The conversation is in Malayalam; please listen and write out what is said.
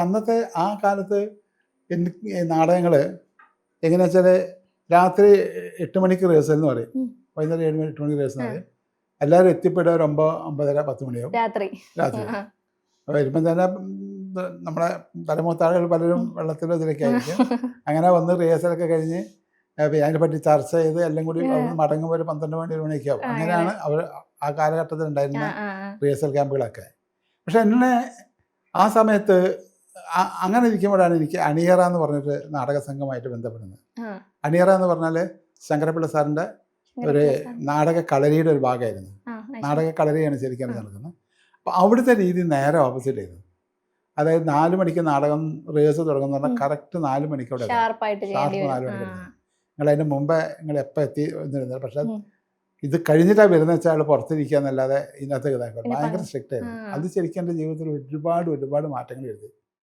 അന്നത്തെ ആ കാലത്ത് എനിക്ക് നാടകങ്ങൾ എങ്ങനെയാ വെച്ചാൽ രാത്രി 8 മണിക്ക് റിഹേഴ്സൽ എന്ന് പറയും, വൈകുന്നേരം 7 മണി 8 മണിക്ക് റിഹേഴ്സൽ എന്ന് പറയും. എല്ലാവരും എത്തിപ്പെടുക ഒരു 9, 9:30, 10 മണിയാവും രാത്രി. വരുമ്പം തന്നെ നമ്മുടെ തലമൂത്താളുകൾ പലരും വെള്ളത്തിലും ഇതിലൊക്കെ ആയിരിക്കും. അങ്ങനെ വന്ന് റിഹേഴ്സലൊക്കെ കഴിഞ്ഞ് അതിനെപ്പറ്റി ചർച്ച ചെയ്ത് എല്ലാം കൂടി അവിടെ മടങ്ങുമ്പോൾ ഒരു 12 മണി 1 മണിയൊക്കെ ആവും. അങ്ങനെയാണ് അവർ ആ കാലഘട്ടത്തിൽ ഉണ്ടായിരുന്ന റിഹേഴ്സൽ ക്യാമ്പുകളൊക്കെ. പക്ഷെ എന്നെ ആ സമയത്ത് അങ്ങനെ ഇരിക്കുമ്പോഴാണ് എനിക്ക് അണിയറ എന്ന് പറഞ്ഞിട്ട് നാടക സംഘമായിട്ട് ബന്ധപ്പെടുന്നത്. അണിയറ എന്ന് പറഞ്ഞാൽ ശങ്കരപ്പിള്ള സാറിൻ്റെ ഒരു നാടക കളരിയുടെ ഒരു ഭാഗമായിരുന്നു. നാടക കളരിയാണ് ശരിക്കും നടക്കുന്നത്. അപ്പോൾ അവിടുത്തെ രീതി നേരെ ഓപ്പോസിറ്റ് ആയിരുന്നു. അതായത് 4 മണിക്ക് നാടകം റിഹേഴ്സൽ തുടങ്ങുന്ന പറഞ്ഞാൽ കറക്റ്റ് 4 മണിക്കോടെ ഷാർപ്പ് 4 മണിക്ക്. നിങ്ങൾ അതിന് മുമ്പേ നിങ്ങൾ എപ്പോൾ എത്തി എന്നിരുന്നത്. പക്ഷെ ഇത് കഴിഞ്ഞിട്ടാണ് വരുന്ന വെച്ചാൽ പുറത്തിരിക്കുക എന്നല്ലാതെ ഇതിനകത്ത് ഇതാക്കുക. ഭയങ്കര സ്ട്രിക്റ്റ് ആയിരുന്നു. അത് ശരിക്കും എൻ്റെ ജീവിതത്തിൽ ഒരുപാട് മാറ്റങ്ങൾ വരുത്തി.